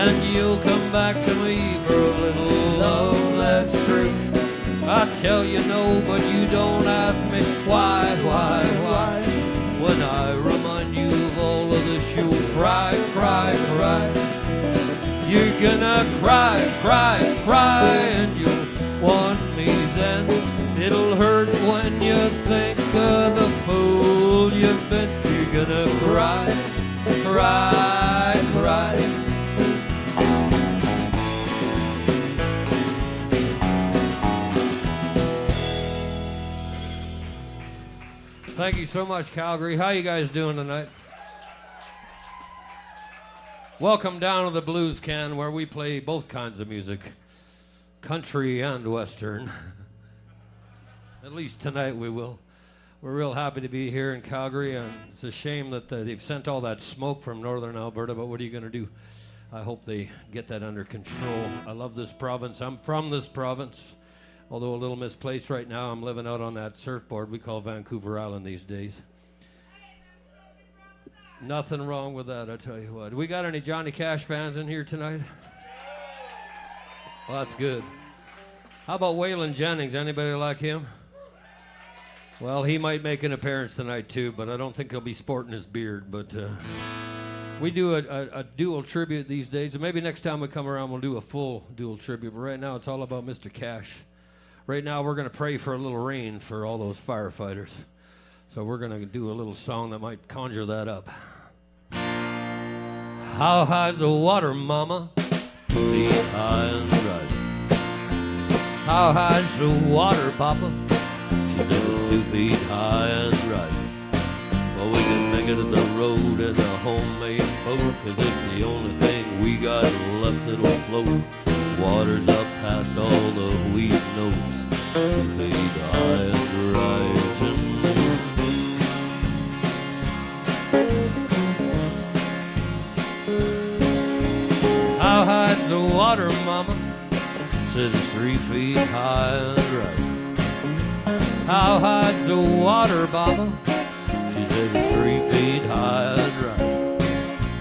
and you'll come back to me for a little love that's true. I tell you no, but you don't ask me why. When I remind you of all of this, you'll cry. You're gonna cry, and you'll want me then. It'll hurt when you think of the fool you've been. You're gonna cry. Thank you so much, Calgary. How you guys doing tonight? Welcome down to the Blues Can, where we play both kinds of music, country and western. At least tonight we will. We're real happy to be here in Calgary, and it's a shame that they've sent all that smoke from northern Alberta, but what are you going to do? I hope they get that under control. I love this province. I'm from this province, although a little misplaced right now. I'm living out on that surfboard we call Vancouver Island these days. Nothing wrong with that, I tell you what. We got any Johnny Cash fans in here tonight? Well, that's good. How about Waylon Jennings? Anybody like him? Well, he might make an appearance tonight too, but I don't think he'll be sporting his beard. But we do a dual tribute these days, and maybe next time we come around we'll do a full dual tribute. But right now it's all about Mr. Cash. Right now we're going to pray for a little rain for all those firefighters. So we're going to do a little song that might conjure that up. How high's the water, mama? 2 feet high and rising. How high's the water, papa? She said it's 2 feet high and rising. Well, we can make it to the road in a homemade boat, 'cause it's the only thing we got left that'll float. Water's up past all the wheat notes, 2 feet high and rising. How high's the water, mama? Said it's 3 feet high and rising. How high's the water, Baba? She said it's 3 feet high and rising.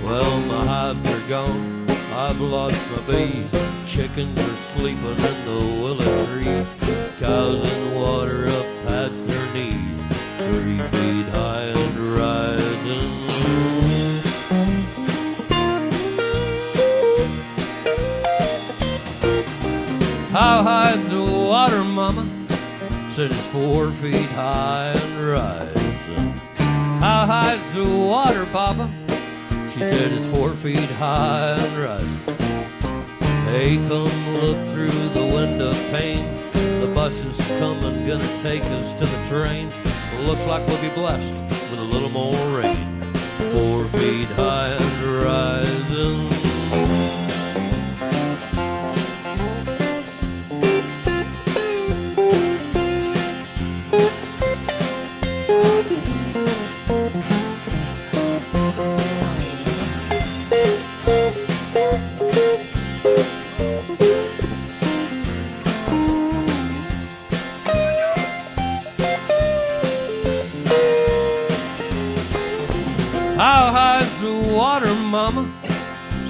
Well, my hives are gone, I've lost my bees. Chickens are sleeping in the willow trees. Cows in water up past their knees, 3 feet high and rising. How high's the water, mama? Said it's 4 feet high and rising. How high's the water, papa? She said it's 4 feet high and rising. Hey, come look through the window pane. The bus is coming, gonna take us to the train. Looks like we'll be blessed with a little more rain. 4 feet high and rising. How high's the water, mama?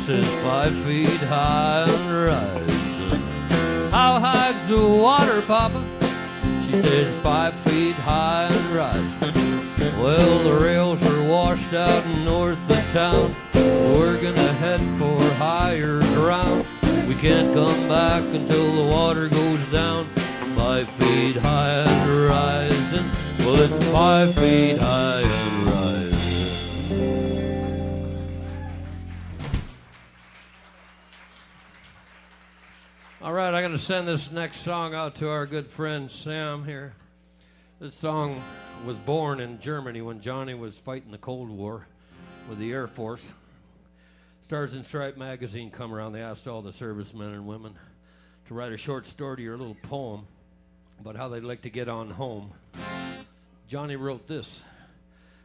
Says 5 feet high and rising. How high's the water, papa? She said it's 5 feet high and rising. Well, the rails are washed out north of town. We're gonna head for higher ground. We can't come back until the water goes down. 5 feet high and rising. Well, it's 5 feet high and rising. All right, I'm going to send this next song out to our good friend Sam here. This song was born in Germany when Johnny was fighting the Cold War with the Air Force. Stars and Stripe magazine come around. They asked all the servicemen and women to write a short story or a little poem about how they'd like to get on home. Johnny wrote this,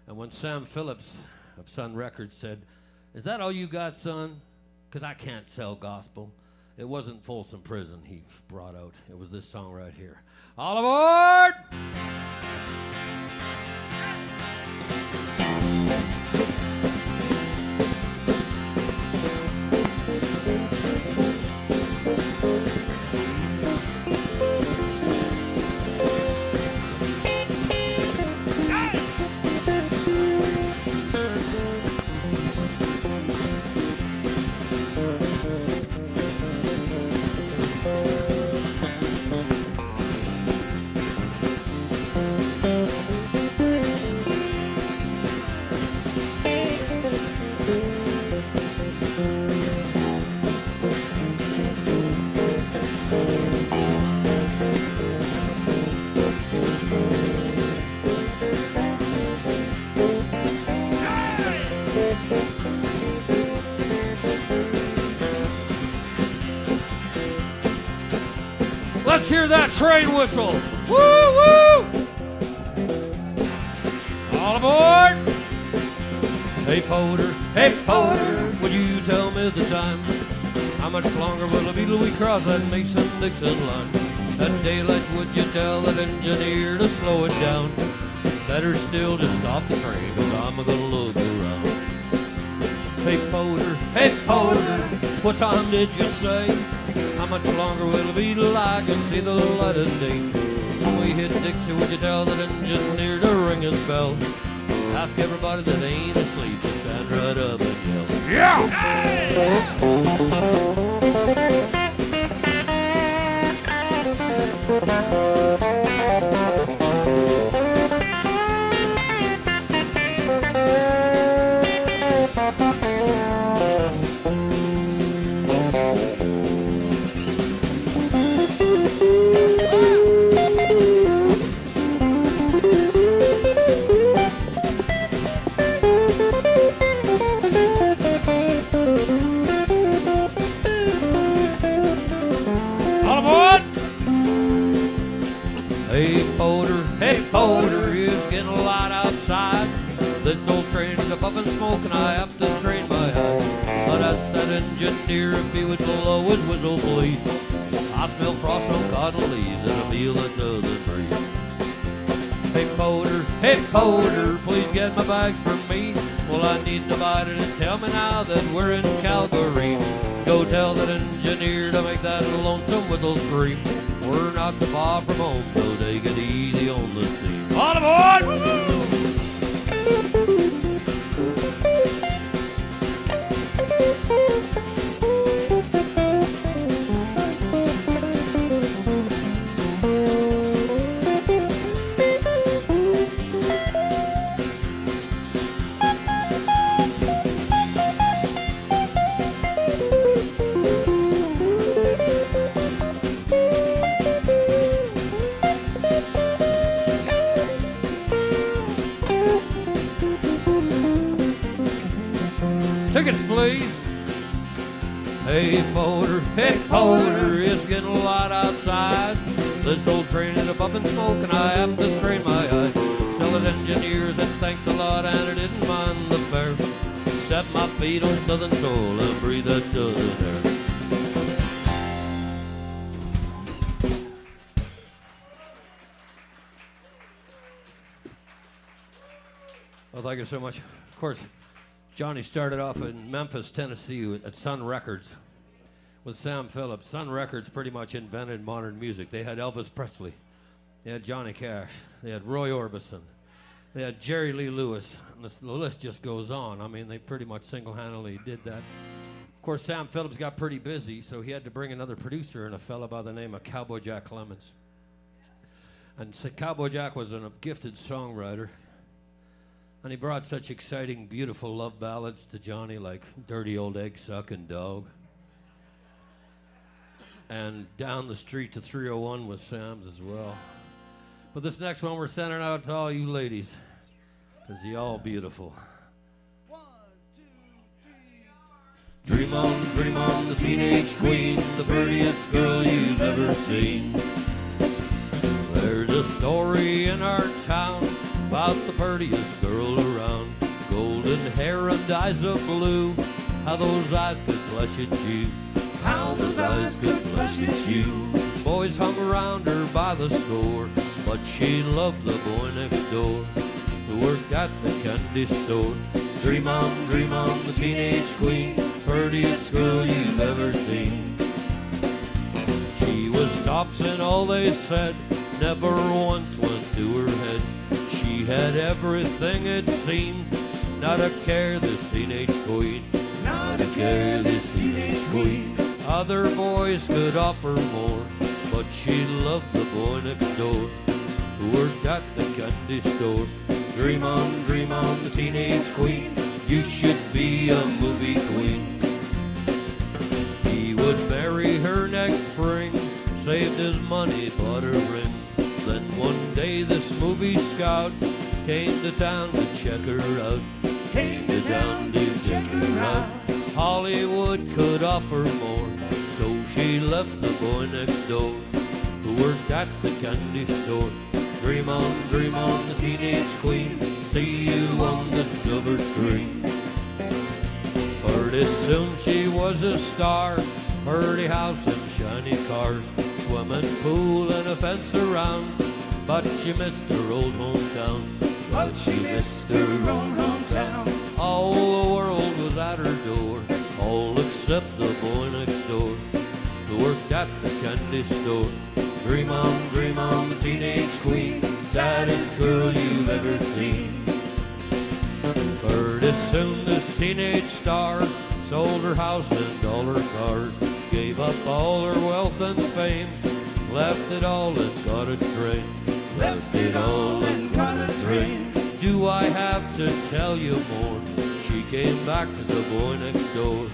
and when Sam Phillips of Sun Records said, "Is that all you got, son? Because I can't sell gospel." It wasn't Folsom Prison he brought out. It was this song right here. All aboard! Let's hear that train whistle. Woo, woo! All aboard! Hey, porter, would you tell me the time? How much longer will it be till we cross that Mason-Dixon line? At daylight, would you tell that engineer to slow it down? Better still, just stop the train, cause I'm gonna look around. Hey, porter, what time did you say? How much longer will it be till I can see the light of day? When we hit Dixie, would you tell that engineer to ring his bell? Ask everybody that ain't asleep to stand right up and yell. Yeah! Hey! Hey, porter, it's getting a lot outside. This old train is a puffin' smoke and I have to strain my eyes. But ask that engineer if he would blow his whistle, please. I smell frost on cotton leaves and I feel the southern breeze. Hey, porter, please get my bags from me. Well, I need nobody to tell me now that we're in Calgary. Go tell that engineer to make that lonesome whistle scream. We're not so far from home, so take it easy on the steam. On aboard! Tickets, please. Hey, porter, it's getting a lot outside. This old train is a puffin' smoke and I have to strain my eyes. Tell the engineers that thanks a lot and I didn't mind the fare. Set my feet on southern soil and breathe that southern air. Well, thank you so much. Of course, Johnny started off in Memphis, Tennessee at Sun Records with Sam Phillips. Sun Records pretty much invented modern music. They had Elvis Presley. They had Johnny Cash. They had Roy Orbison. They had Jerry Lee Lewis. And the list just goes on. I mean, they pretty much single-handedly did that. Of course, Sam Phillips got pretty busy, so he had to bring another producer and a fella by the name of Cowboy Jack Clemens. And so Cowboy Jack was a gifted songwriter. And he brought such exciting, beautiful love ballads to Johnny, like Dirty Old Egg-Sucking Dog. And Down the Street to 301 was Sam's as well. But this next one we're sending out to all you ladies, because you're all beautiful. 1, 2, 3. Dream on, the teenage queen, the prettiest girl you've ever seen. There's a story in our town about the prettiest girl around. Golden hair and eyes of blue, how those eyes could flush at you. How those eyes could flush at you. Boys hung around her by the score, but she loved the boy next door who worked at the candy store. Dream on, the teenage queen, prettiest girl you've ever seen. She was tops in all they said, never once went to her head. She had everything it seems, not a care this teenage queen, not a care this teenage queen. Other boys could offer more, but she loved the boy next door who worked at the candy store. Dream on, the teenage queen, you should be a movie queen. He would marry her next spring, saved his money, bought her ring. Then one day this movie scout came to town to check her out. Came to town to check her out. Hollywood could offer more, so she left the boy next door who worked at the candy store. Dream on, the teenage queen, see you on the silver screen. Pretty soon she was a star, pretty house and shiny cars, swimming pool and a fence around, but she missed her old hometown. But she missed her own hometown. All the world was at her door, all except the boy next door, who worked at the candy store. Dream on, the teenage queen, saddest girl you've ever seen. Pretty soon this teenage star sold her house and all her cars, gave up all her wealth and fame, left it all and got a train. Left it all and got a train. Do I have to tell you more? She came back to the boy next door,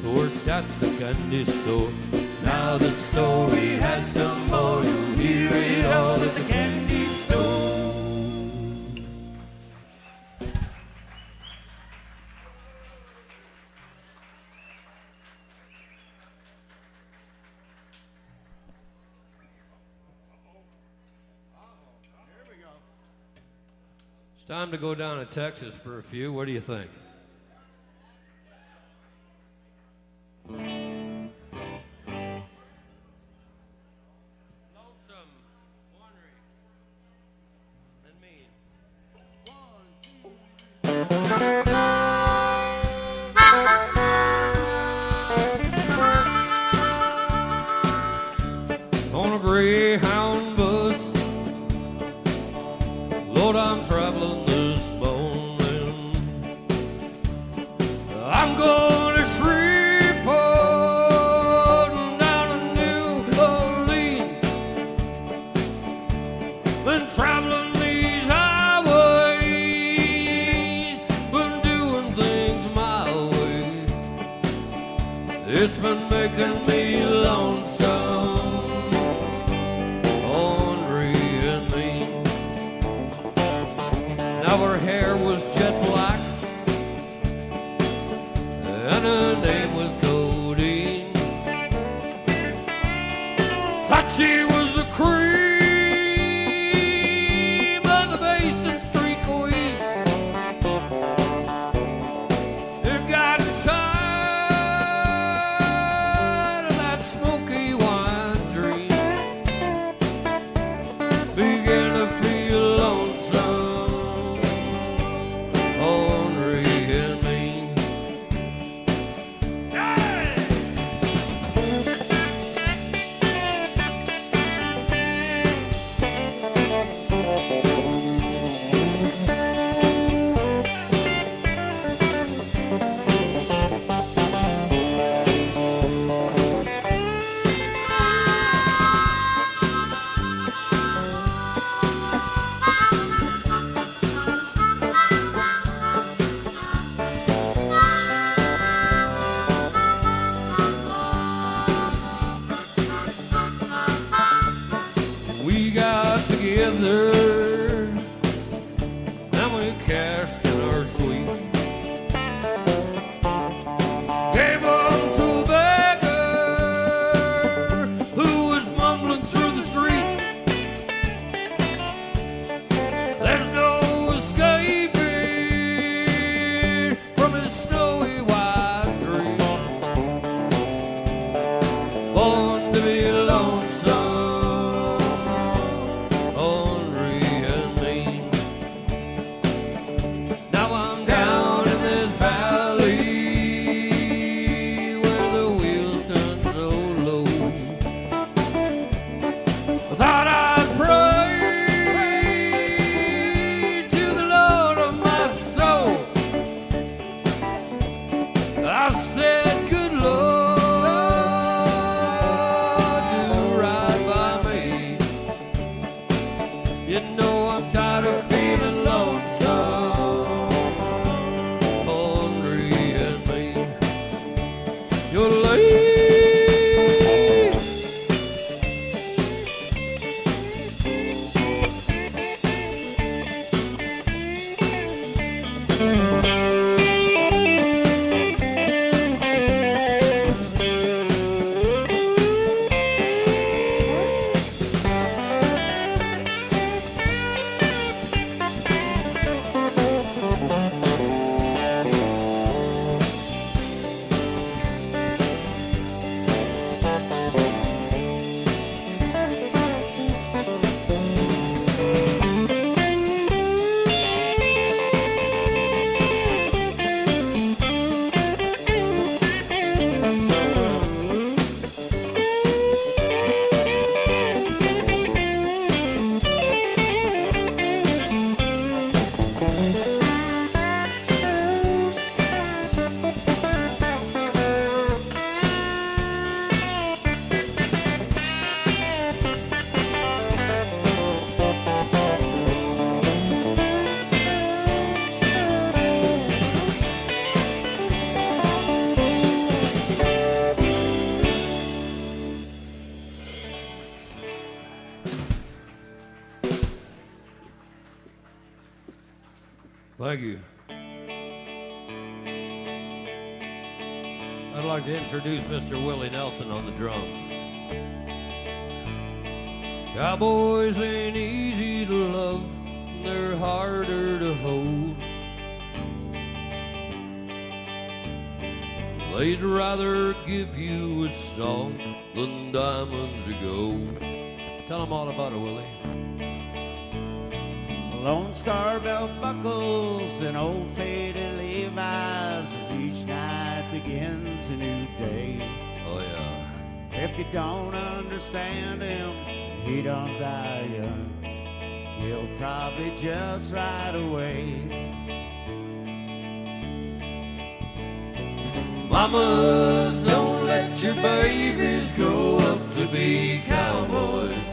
who worked at the candy store. Now the story has some more. You'll hear it all at the candy store. It's time to go down to Texas for a few. What do you think? On a Greyhound bus, Lord, I'm traveling this morning. I'm going to Shreveport and down to New Orleans. Been traveling these highways, been doing things my way. It's been making me lonesome. Her hair was jet black, and her name was Cody. Thought she was a cream of the Basin Street Queen. It got tired of that smoky wine dream, began to feel lonesome. Together, and we cast in our sweets, gave them to a beggar who was mumbling through the street. There's no escaping from his snowy white dream, born to be lonesome. I said, good Lord, do right by me. You know I'm tired of feeling lonesome, ornery and mean. You're late. Thank you. I'd like to introduce Mr. Willie Nelson on the drums. Cowboys ain't easy to love, they're harder to hold. They'd rather give you a song than diamonds of gold. Tell them all about it, Willie. Lone Star belt buckles and old faded Levi's as each night begins a new day. Oh, yeah. If you don't understand him, he don't die young. He'll probably just ride away. Mamas, don't let your babies grow up to be cowboys.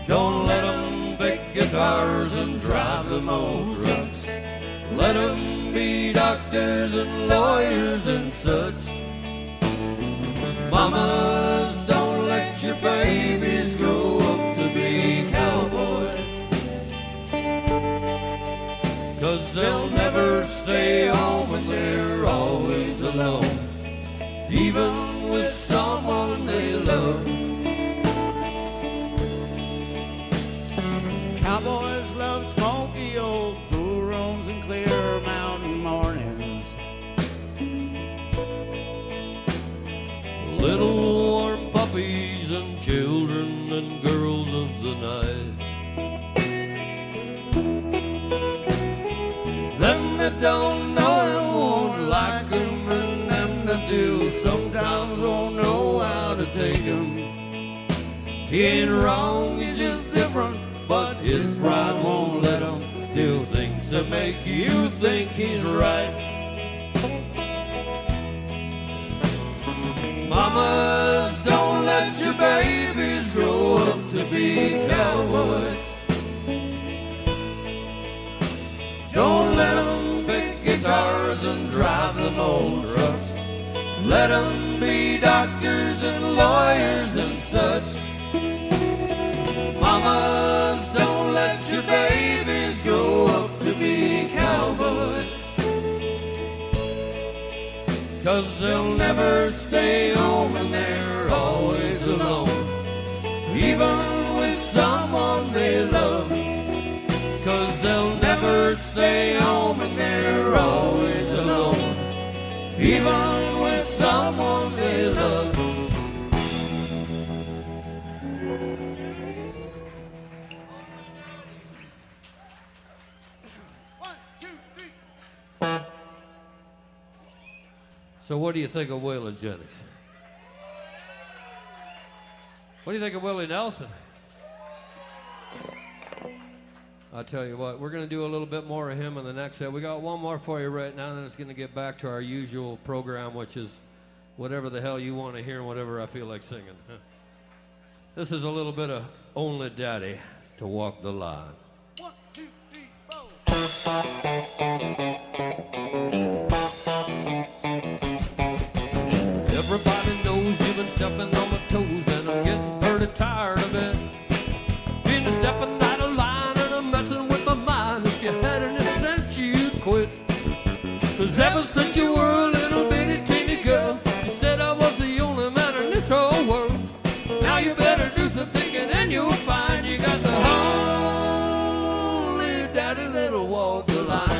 Don't let them pick guitars and drive them old trucks. Let them be doctors and lawyers and such. Mamas, don't let your babies grow up to be cowboys. 'Cause they'll never stay home and they're always alone, even with someone they love. Cowboys love smoky old pool rooms and clear mountain mornings. Little warm puppies and children and girls of the night. Them that don't know him won't like him, and them that do sometimes won't know how to take him. He ain't wrong, he's just different, but his pride won't let him do things to make you think he's right. Mamas, don't let your babies grow up to be cowboys. Don't let them pick guitars and drive them old trucks. Let them be doctors and lawyers and such. Mamas, don't let your babies grow up to be cowboys. 'Cause they'll never stay home and they're always alone, even with someone they love. 'Cause they'll never stay home and they're always alone, even with someone they love. So what do you think of Waylon Jennings? What do you think of Willie Nelson? I'll tell you what, we're going to do a little bit more of him in the next set. We got one more for you right now, and then it's going to get back to our usual program, which is whatever the hell you want to hear and whatever I feel like singing. This is a little bit of Only Daddy to Walk the Line. 1, 2, 3, 4. Everybody knows you've been stepping on my toes, and I'm getting pretty tired of it. Been stepping out of line and I'm messing with my mind. If you had any sense, you'd quit. 'Cause ever since you were a little bitty teeny girl, you said I was the only man in this whole world. Now you better do some thinking and you'll find you got the only daddy that'll walk the line.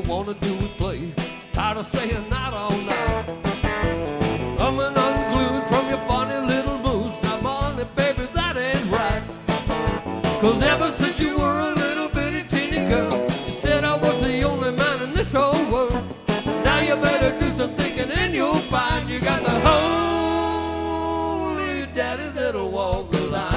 Wanna do is play, tired of staying out all night. Coming unglued from your funny little moods. I'm on it, baby, that ain't right. 'Cause ever since you were a little bitty teeny girl, you said I was the only man in this whole world. Now you better do some thinking and you'll find you got the only daddy that'll walk the line.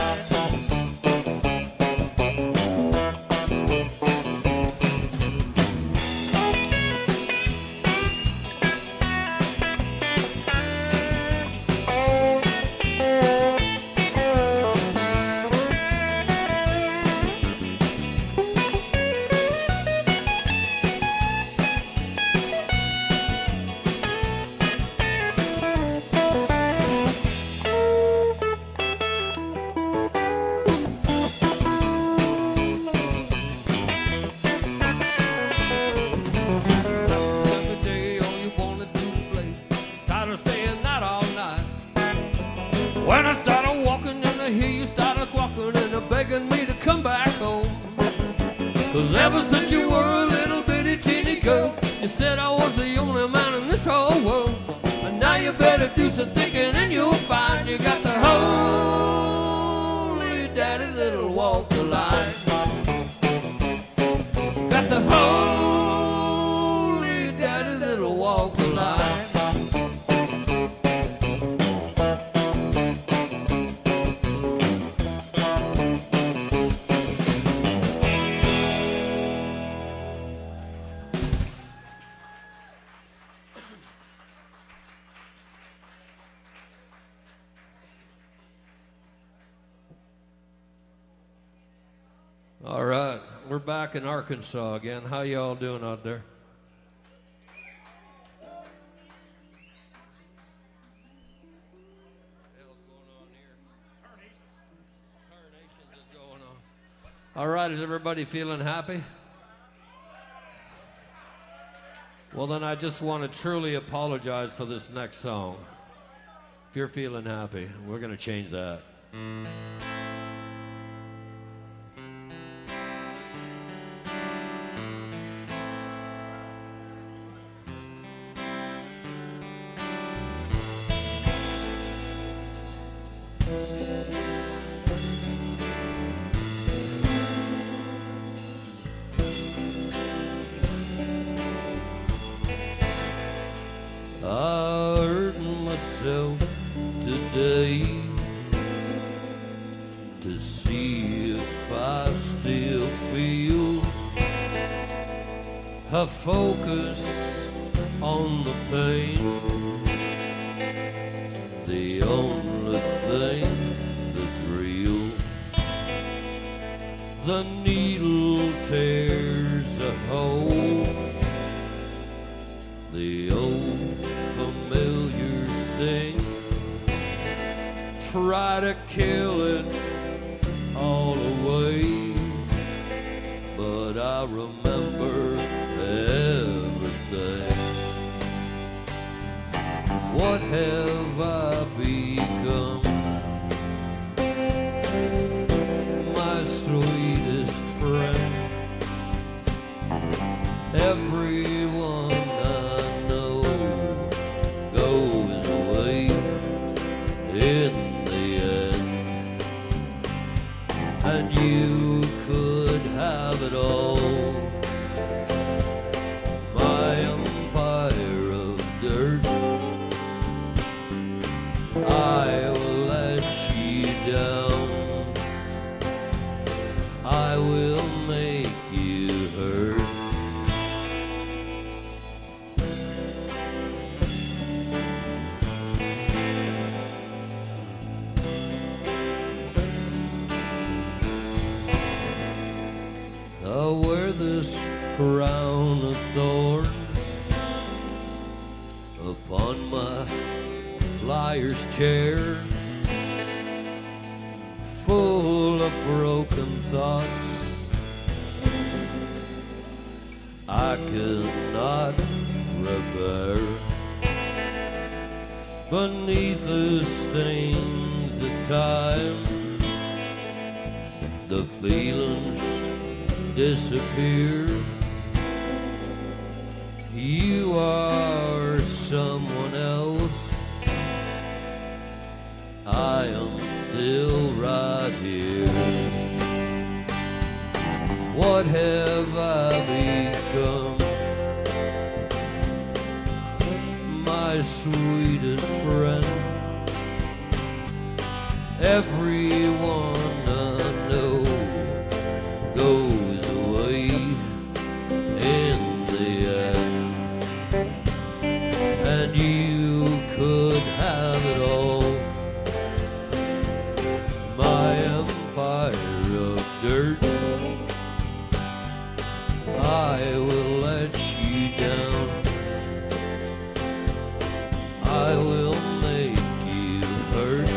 begging me to come back home. 'Cause ever since you were a little bitty teeny girl, you said I was the only man in this whole world. And now you better do some thinking and you'll find you got the holy daddy that'll walk the line. Got the holy daddy that'll walk the line. All right, we're back in Arkansas again. How y'all doing out there? Tarnations is going on. All right, is everybody feeling happy? Well, then I just want to truly apologize for this next song. If you're feeling happy, we're going to change that. I hurt myself today to see if I still feel. I focus on the pain, the only thing that's real. The needle tears a hole, the old familiar sting. Try to kill it all away, but I remember everything. What have I become? My sweetest friend. Everyone I know goes away in the end, and you could have it all. My empire of dirt, I will let you down. I will make you hurt. I wear this crown of thorns upon my liar's chair, full of broken thoughts I cannot repair. Beneath the stains of time, the feelings disappear. You are someone else, I am still right here. What have I become? My sweetest friend. Everyone I know goes away in the end, and you could have it all. My empire of dirt, I will let you down. I will make you hurt.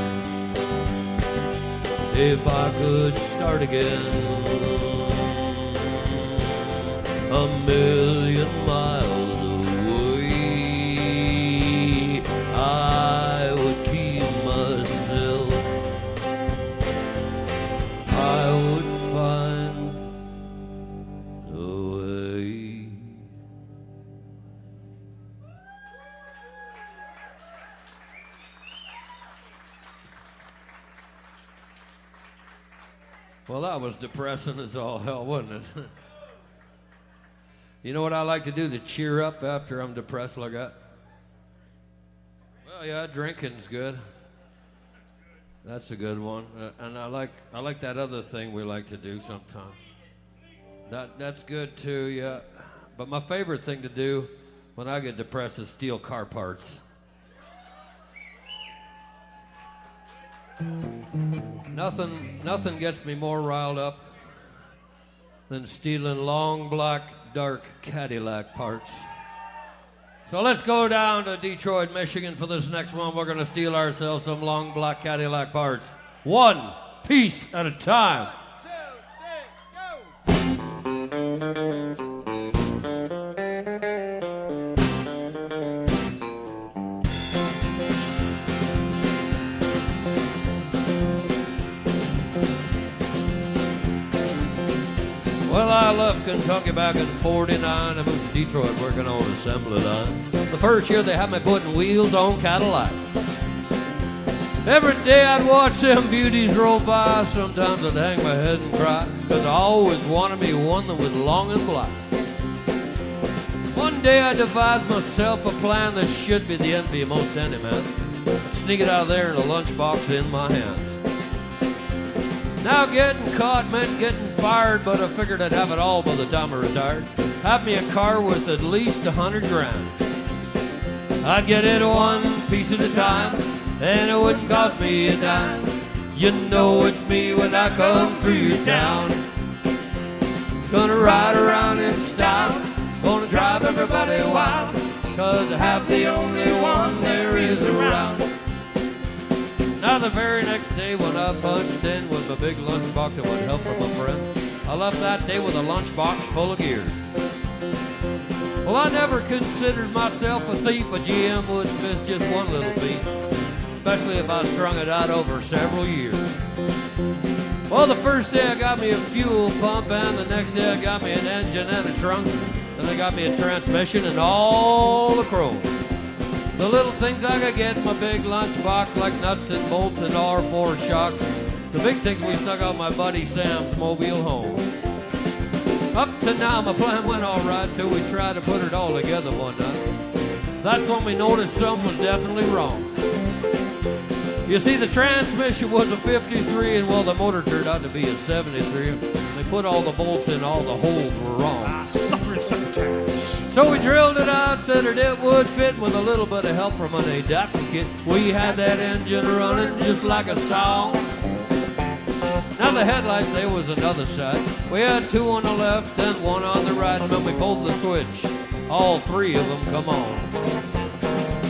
If I could start again, a million miles away, I would keep myself. I Well, that was depressing as all hell, wasn't it? You know what I like to do to cheer up after I'm depressed like that? Well, yeah, drinking's good. That's a good one. And I like that other thing we like to do sometimes. That's good too, yeah. But my favorite thing to do when I get depressed is steal car parts. Nothing gets me more riled up than stealing long, black, dark Cadillac parts. So let's go down to Detroit, Michigan for this next one. We're going to steal ourselves some long, black Cadillac parts. One piece at a time. 1, 2, 3, go! Well, I left Kentucky back in '49. I moved to Detroit working on an assembly line. The first year they had me putting wheels on Cadillacs. Every day I'd watch them beauties roll by. Sometimes I'd hang my head and cry, because I always wanted me one that was long and black. One day I devised myself a plan that should be the envy of most any man. Sneak it out of there in a lunchbox in my hand. Now getting caught meant getting fired, but I figured I'd have it all by the time I retired. Have me a car worth at least 100 grand. I'd get it one piece at a time, and it wouldn't cost me a dime. You know it's me when I come through your town. Gonna ride around in style, gonna drive everybody wild, 'cause I have the only one there is around. Now the very next day when I punched in with my big lunchbox and with help from a friend, I left that day with a lunchbox full of gears. Well, I never considered myself a thief, but GM wouldn't miss just one little piece, especially if I strung it out over several years. Well, the first day I got me a fuel pump, and the next day I got me an engine and a trunk. Then I got me a transmission and all the chrome. The little things I could get in my big lunchbox, like nuts and bolts and R4 shocks. The big things we stuck out my buddy Sam's mobile home. Up to now my plan went all right till we tried to put it all together one night. That's when we noticed something was definitely wrong. You see, the transmission was a 53, and well, the motor turned out to be a 73. They put all the bolts in, all the holes were wrong. Suffering succotash. So we drilled it out so that it would fit. With a little bit of help from an adapter. We had that engine running just like a song. Now the headlights, there was another side. We had two on the left and one on the right. And when we pulled the switch, all three of them come on.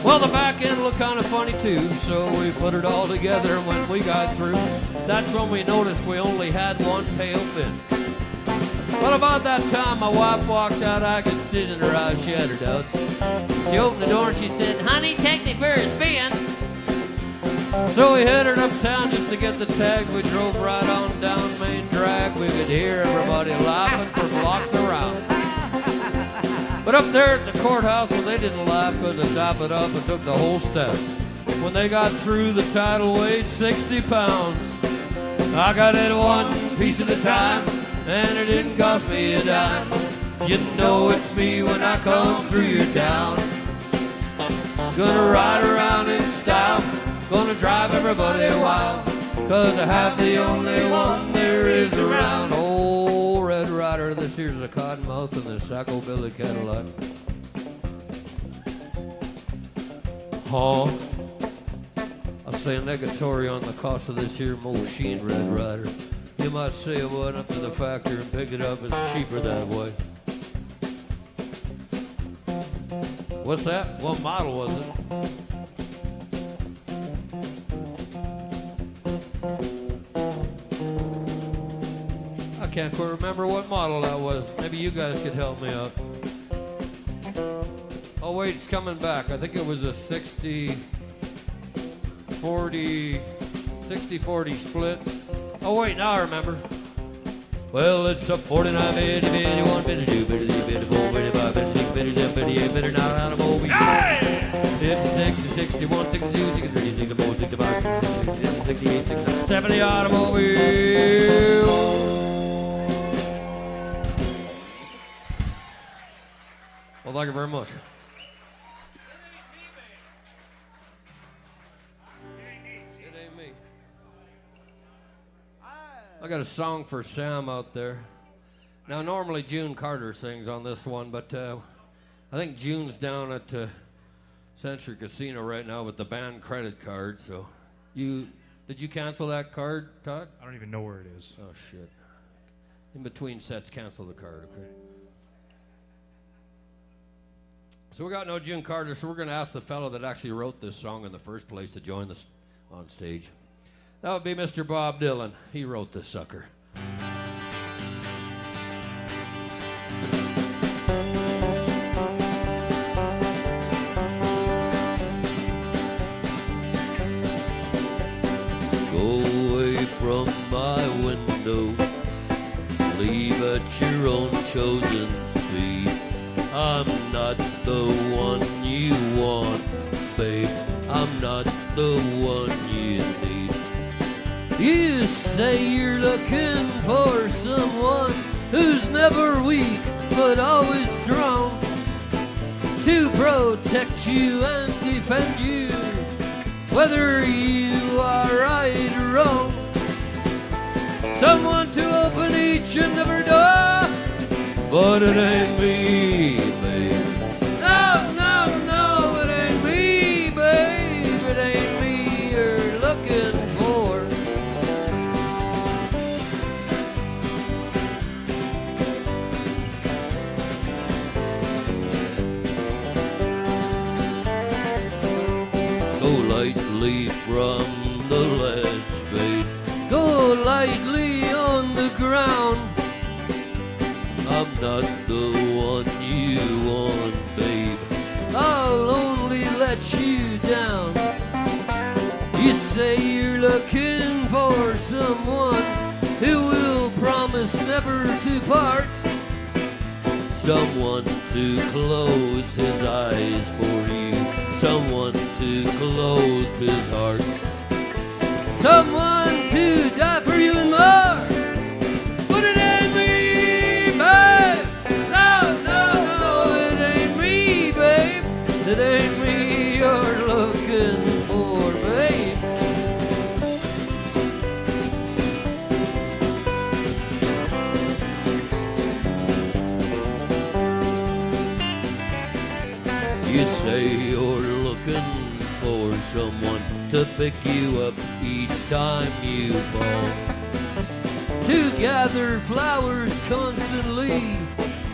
Well, the back end looked kind of funny too, so we put it all together, and when we got through, that's when we noticed we only had one tail fin. Well, about that time my wife walked out, I could see it in her eyes, she had her doubts. She opened the door and she said, "Honey, take me for a spin." So we headed uptown just to get the tags. We drove right on down Main Drag. We could hear everybody laughing for blocks around. But up there at the courthouse, well, they didn't laugh, because to top it up, it took the whole staff. When they got through, the title weighed 60 pounds. I got it one piece at a time, and it didn't cost me a dime. You know it's me when I come through your town. Gonna ride around in style, gonna drive everybody wild, 'cause I have the only one there is around. Oh, Red Rider, this here's a Cottonmouth and the Sacco Billy Cadillac. Huh? I'll say a negatory on the cost of this here machine, Red Rider. You might say I went up to the factory and picked it up. It's cheaper that way. What's that? What model was it? I can't quite remember what model that was. Maybe you guys could help me out. Oh wait, it's coming back. I think it was a 60-40 split. Oh wait, now I remember. Well, it's a 49 bitty bitty 1 bitty 2 bitty 3 bitty 4 bitty 5 bitty 6 bitty 7 bitty 8 bitty 9 automobile. 56, 61, 62, 63, 64, 65, 66, 68, 69, 70 automobile. Well, thank you very much. It ain't me. I got a song for Sam out there. Now, normally June Carter sings on this one, but I think June's down at Century Casino right now with the band credit card. So, did you cancel that card, Todd? I don't even know where it is. Oh shit! In between sets, cancel the card, okay? So we got no June Carter, so we're going to ask the fellow that actually wrote this song in the first place to join us on stage. That would be Mr. Bob Dylan. He wrote this sucker. From my window, leave at your own chosen speed. I'm not the one you want, babe. I'm not the one you need. You say you're looking for someone who's never weak but always strong, to protect you and defend you, whether you are right or wrong. Someone to open each and every door, but it ain't me, babe. No, no, no, it ain't me, babe. It ain't me you're looking for. Go lightly from the ledge, babe. Go lightly on the ground. I'm not the one you want, babe. I'll only let you down. You say you're looking for someone who will promise never to part, someone to close his eyes for you, someone to close his heart, someone to die for you and more. But it ain't me, babe. No, no, no, it ain't me, babe. It ain't me you're looking for, babe. You say you're looking for someone to pick you up each time you fall, to gather flowers constantly,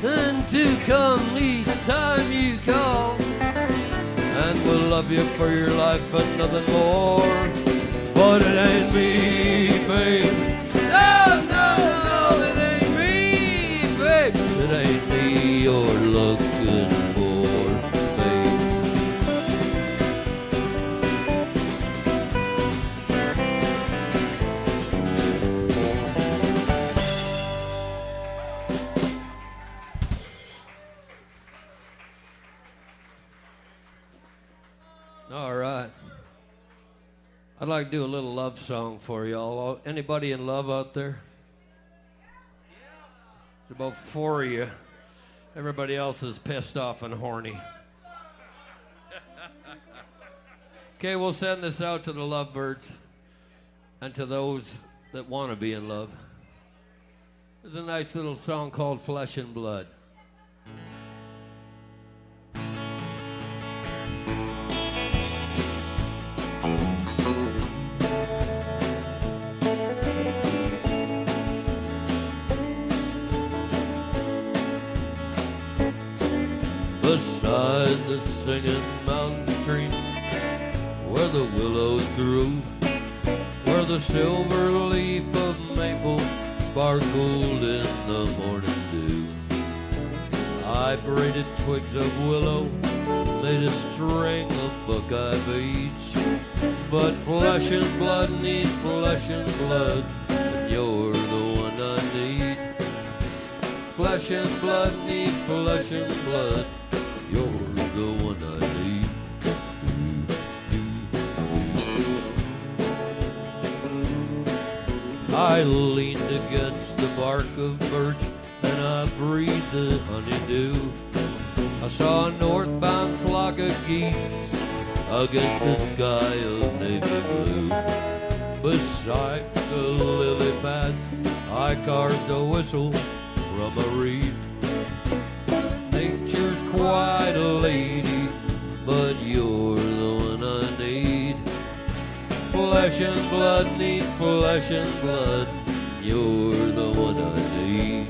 and to come each time you call, and will love you for your life and nothing more. But it ain't me, babe. No, no, no, it ain't me, babe. It ain't me you're looking for, babe. All right. I'd like to do a little love song for y'all. Anybody in love out there? There's about 4 of you. Everybody else is pissed off and horny. Okay, we'll send this out to the lovebirds and to those that want to be in love. There's a nice little song called Flesh and Blood. Beside the singing mountain stream, where the willows grew, where the silver leaf of maple sparkled in the morning dew, I braided twigs of willow, made a string of buckeye beads. But flesh and blood needs flesh and blood, and you're the one I need. Flesh and blood needs flesh and blood, you're the one I need. I leaned against the bark of birch and I breathed the honeydew. I saw a northbound flock of geese against the sky of navy blue. Beside the lily pads I carved a whistle from a reed. Nature's quite a lady, but you're the one I need. Flesh and blood needs flesh and blood, you're the one I need.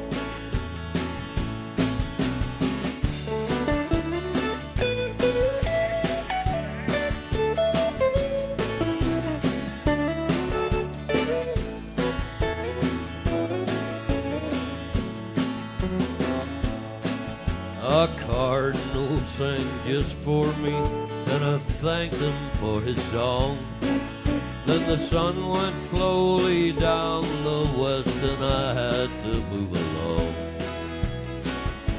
A cardinal sang just for me, and I thanked him for his song. Then the sun went slowly down the west and I had to move along.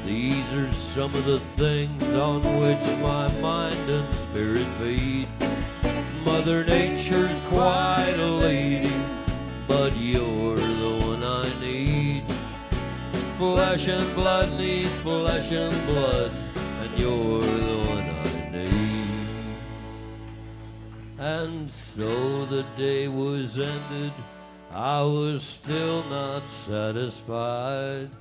These are some of the things on which my mind and spirit feed. Mother Nature's quite a lady, but you're the one I need. Flesh and blood needs flesh and blood, and you're the one I need. And so the day was ended, I was still not satisfied,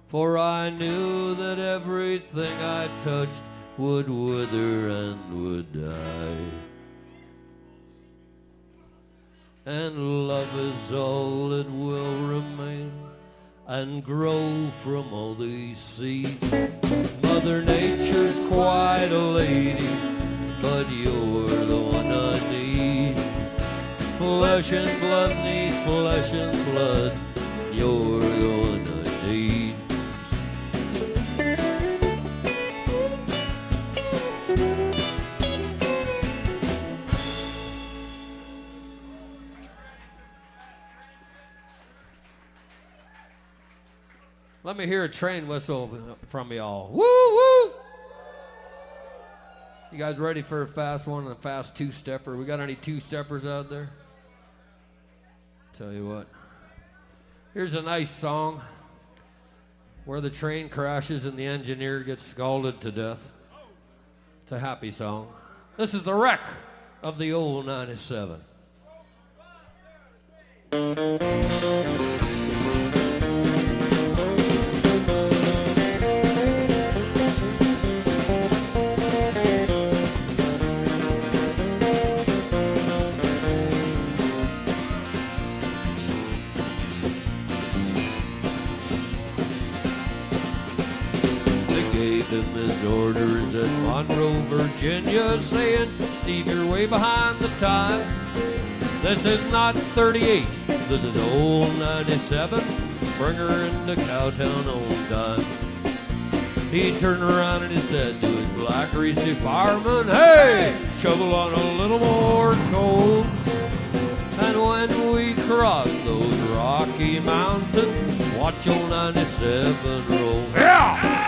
for I knew that everything I touched would wither and would die. And love is all that will remain and grow from all these seeds. Mother Nature's quite a lady, but you're the one I need. Flesh and blood needs flesh and blood, you're the one I need. Let me hear a train whistle from y'all. Woo, woo! You guys ready for a fast one and a fast two-stepper? We got any two-steppers out there? Tell you what. Here's a nice song where the train crashes and the engineer gets scalded to death. It's a happy song. This is the wreck of the old 97. His orders at Monroe, Virginia, saying, Steve, you're way behind the time. This is not 38, this is old 97. Bring her into Cowtown on time. He turned around and he said to his black greasy fireman, hey, shovel on a little more coal. And when we cross those Rocky Mountains, watch old 97 roll. Yeah!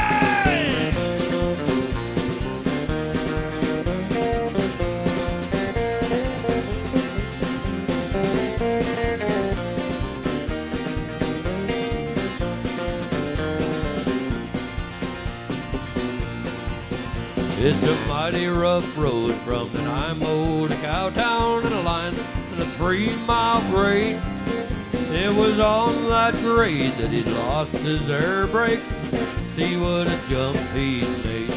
It's a mighty rough road from Nanaimo to Cowtown and a line and a 3-mile grade. It was on that grade that he lost his air brakes. See what a jump he made.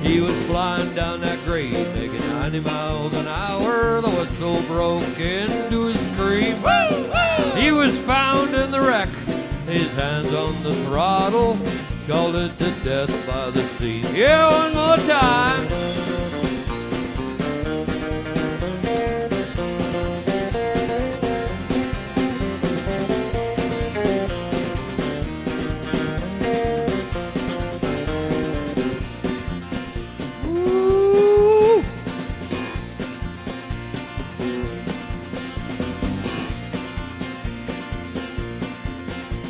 He was flying down that grade, making 90 miles an hour. The whistle broke into a scream. He was found in the wreck, his hands on the throttle, scalded to death by the steam. Yeah, one more time. Ooh.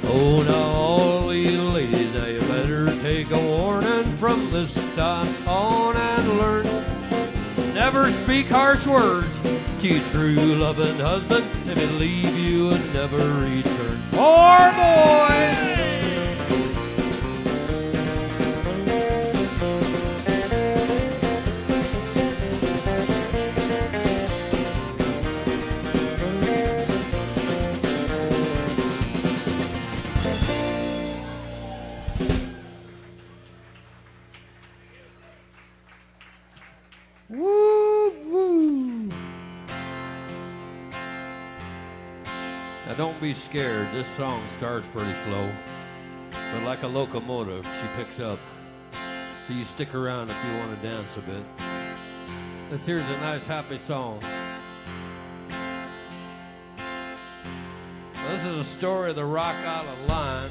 Oh, now all you ladies, now you better take a warning from this time on and learn. Never speak harsh words to your true loving husband, if he leave you and never return. Poor boy! Woo, woo. Now don't be scared. This song starts pretty slow, but like a locomotive, she picks up. So you stick around if you want to dance a bit. This here's a nice happy song. This is a story of the Rock Island Line.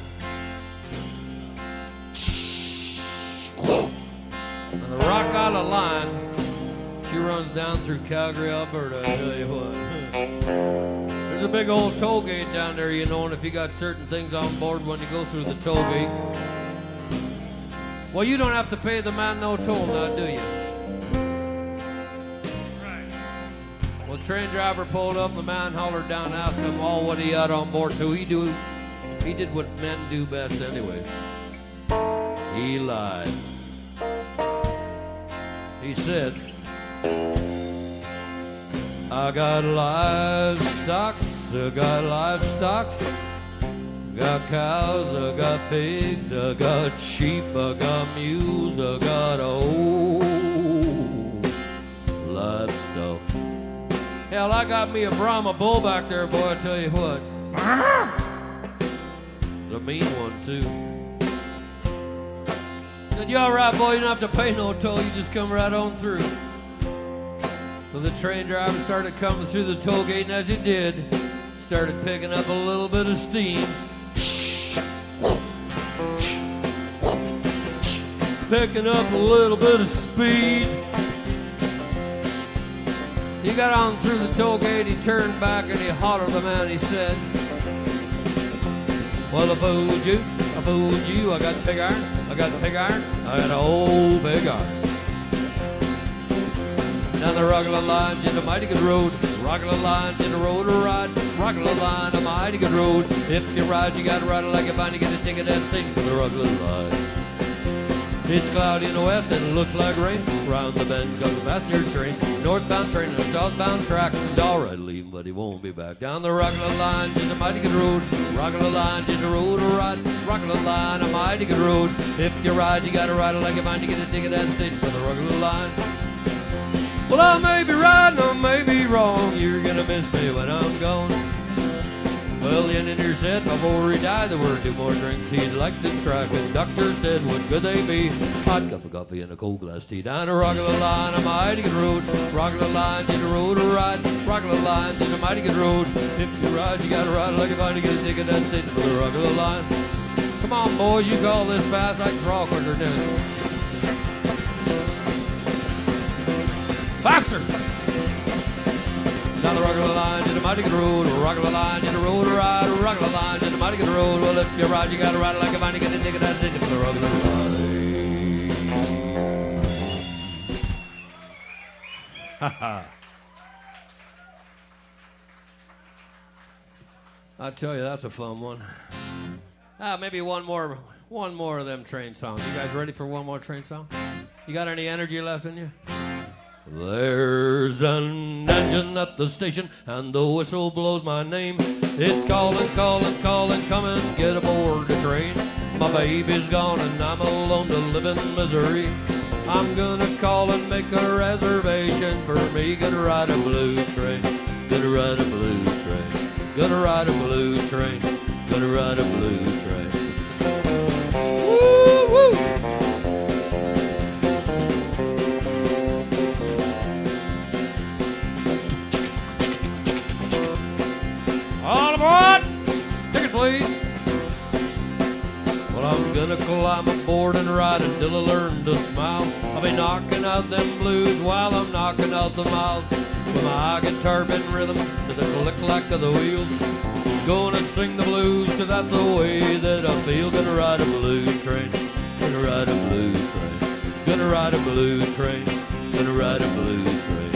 And the Rock Island Line, she runs down through Calgary, Alberta, I tell you what. There's a big old toll gate down there, you know, and if you got certain things on board when you go through the toll gate, well, you don't have to pay the man no toll now, do you? Right. Well, the train driver pulled up, the man hollered down, asked him all what he had on board, so he did what men do best anyway. He lied. He said, I got livestock, got cows, I got pigs, I got sheep, I got mules, I got old livestock. Hell, I got me a Brahma bull back there, boy, I tell you what. It's a mean one, too. Said, you all right, boy, you don't have to pay no toll, you just come right on through. So the train driver started coming through the toll gate, and as he did, started picking up a little bit of steam. Picking up a little bit of speed. He got on through the toll gate, he turned back, and he hollered at the man, he said, well, I fooled you, I got pig iron, I got an old pig iron. Down the Rock Island Line, just a mighty good road. Rock Island Line, just a road to ride. Rock Island Line, a mighty good road. If you ride, you gotta ride it like you find, you get a ticket that thing for the Rock Island Line. It's cloudy in the west and it looks like rain. Round the bend comes a passenger train. Northbound train and a southbound track. He's all right leaving, but he won't be back. Down the Rock Island Line, just a mighty good road. Rock Island Line, just a road to ride. Rock Island Line, a mighty good road. If you ride, you gotta ride it like you find, you get a ticket that thing for the Rock Island Line. Well, I may be right and I may be wrong. You're gonna miss me when I'm gone. Well, the engineer said before he died there were 2 more drinks he'd like to try. The doctor said, what could they be? Hot cup of coffee and a cold glass tea. Down the Rock Island Line, a mighty good road. Rock Island Line, just a road to ride. Rock Island Line, just a mighty good road. If you ride, you gotta ride like if I get a ticket that's it for the Rock Island Line. Come on, boys, you call this fast, I can crawl quicker than this. Faster! Down the Rock Island Line, just a mighty good road. Rock Island Line, just a road to ride. Rock Island Line, just a mighty good road. Well, if you ride, you gotta ride it like a mighty good ticket that's it for the Rock Island Line. Ha ha. I tell you, that's a fun one. Maybe one more of them train songs. You guys ready for one more train song? You got any energy left in you? There's an engine at the station, and the whistle blows my name. It's calling, calling, calling, come and get aboard the train. My baby's gone and I'm alone to live in misery. I'm gonna call and make a reservation for me. Gonna ride a blue train, gonna ride a blue train, gonna ride a blue train, gonna ride a blue train. Woo, woo. All aboard! Ticket, please. Well, I'm gonna climb aboard and ride until I learn to smile. I'll be knocking out them blues while I'm knocking out the miles. With my guitar bent rhythm to the click-clack of the wheels. Gonna sing the blues, 'cause that's the way that I feel. Gonna ride a blue train, gonna ride a blue train, gonna ride a blue train, gonna ride a blue train.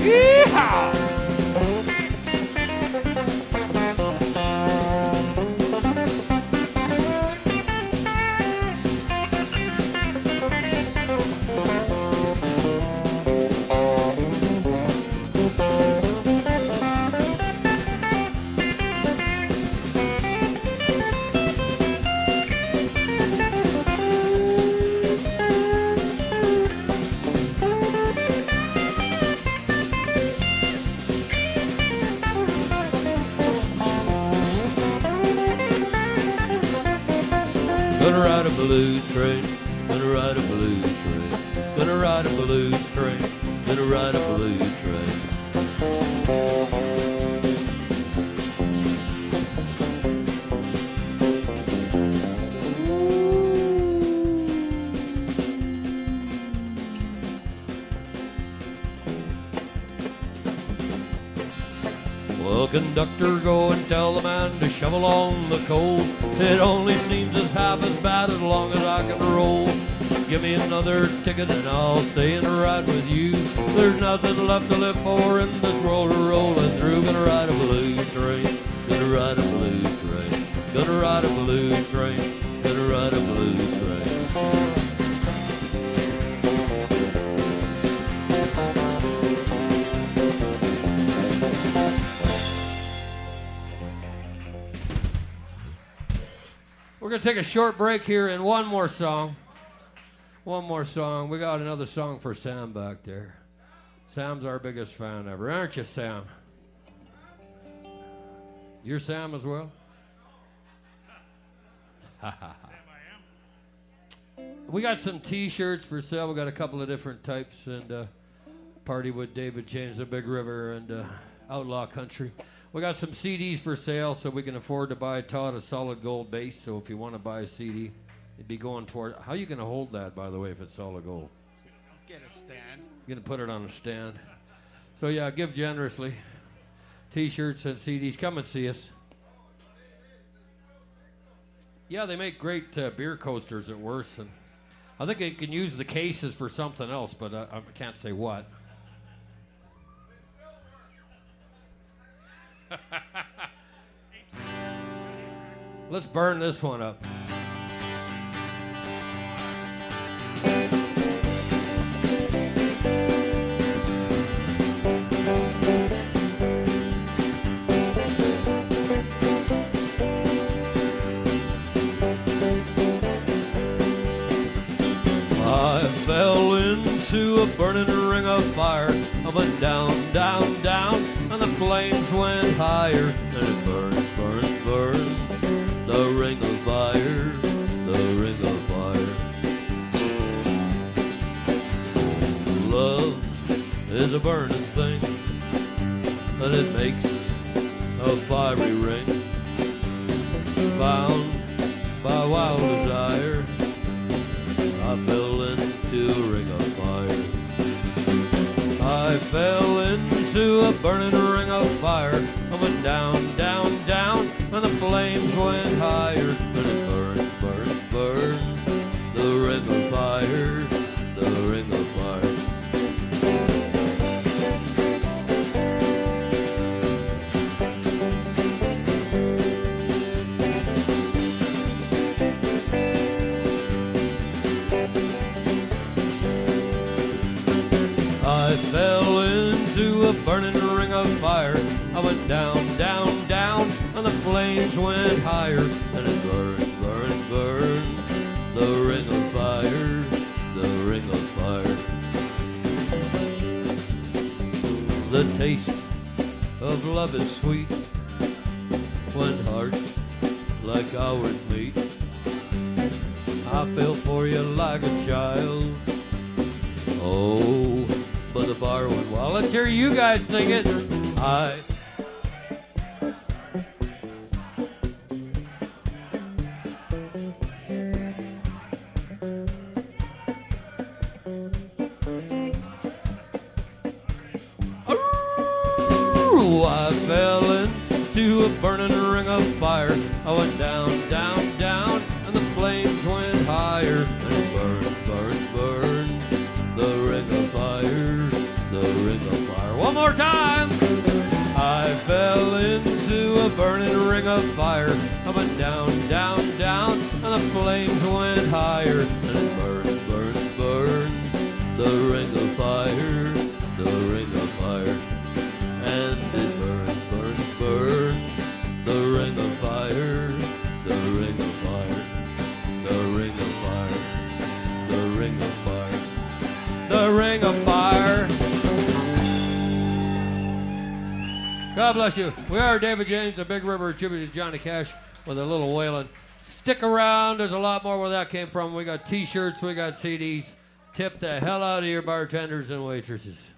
Yeehaw! Gonna ride a blues train, gonna ride a blues train, gonna ride a blues train, gonna ride a blues train. Well, conductor, go and tell the man to shovel on the coal. It only seems as half as bad as long as I can roll. Give me another ticket and I'll stay and ride with you. There's nothing left to live for in this world we're rolling through. Gonna ride a blues train, gonna ride a blues train, gonna ride a blues train, gonna ride a blues train. We're going to take a short break here and one more song. One more song. We got another song for Sam back there. Sam's our biggest fan ever. Aren't you, Sam? You're Sam as well? Sam, I am. We got some T-shirts for sale. We got a couple of different types. And Party with David James, the Big River, and Outlaw Country. We got some CDs for sale, so we can afford to buy Todd a solid gold base. So if you want to buy a CD, it'd be going toward. How are you going to hold that, by the way, if it's solid gold? Get a stand. You're going to put it on a stand. So yeah, give generously. T-shirts and CDs. Come and see us. Yeah, they make great beer coasters at worst, and I think they can use the cases for something else, but I can't say what. Let's burn this one up. I fell into a burning ring of fire. I went down, down, down, and the flames went higher. And it burns, burns, burns, the ring of fire, the ring of fire. Love is a burning thing, and it makes a fiery ring, bound by wild desire. I fell into a ring of fire. I fell into a burning ring of fire. I went down, down, down, and the flames went higher. And it burns, burns, burns, the ring of fire, the ring of fire. I fell into a burning ring of fire. I went down, down, down, and the flames went higher. And it burns, burns, burns, the ring of fire, the ring of fire. The taste of love is sweet when hearts like ours meet. I fell for you like a child. Oh, but the bar went wild. Let's hear you guys sing it. I fell into a burning ring of fire. I went down, down, down, and the flames went higher. And it burns, burns, burns, the ring of fire, the ring of fire. One more more time. I fell into a burning ring of fire. I went down, down, down, and the flames went higher. And it burns, burns, burns, the ring of fire, the ring of fire. And it burns, burns, burns, the ring of fire, the ring of fire, the ring of fire, the ring of fire, the ring of fire. God bless you. We are David James, a Big River tribute to Johnny Cash with a little wailing. Stick around. There's a lot more where that came from. We got T-shirts. We got CDs. Tip the hell out of your bartenders and waitresses.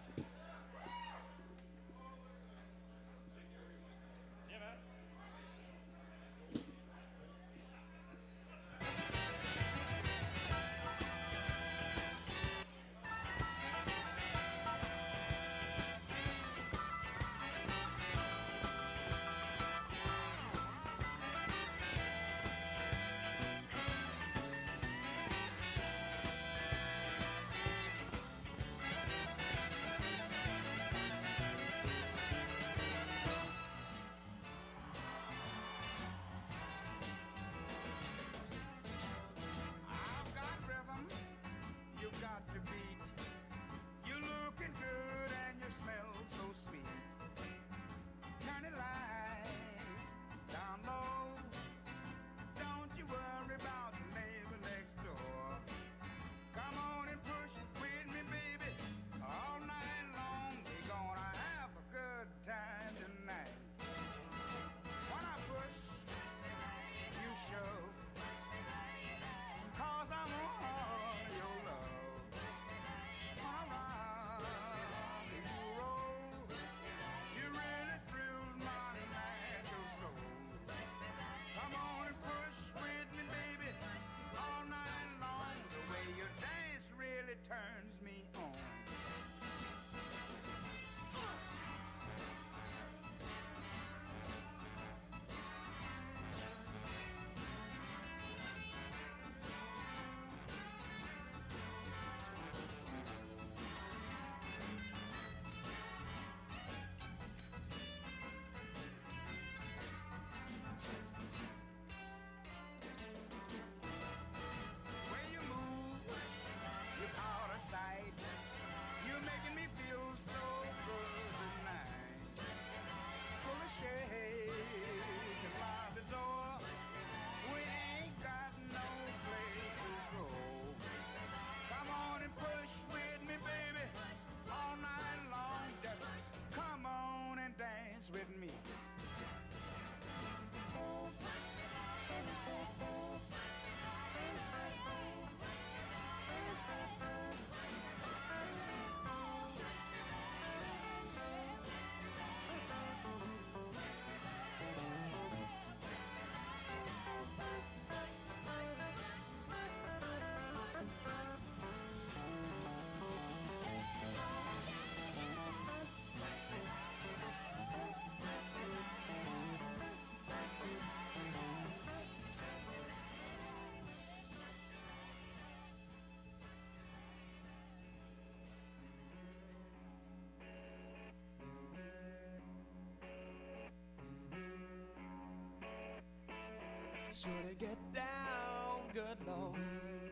Should it get down, good Lord,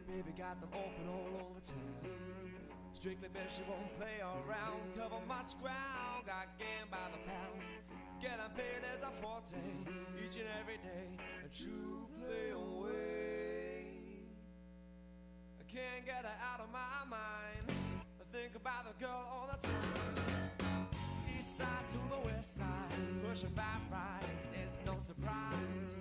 baby got them open all over town. Strictly bet she won't play around, cover much ground, got game by the pound. Getting paid as a forte, each and every day, a true play away. I can't get her out of my mind, I think about the girl all the time. East side to the west side, pushing fat rides, it's no surprise.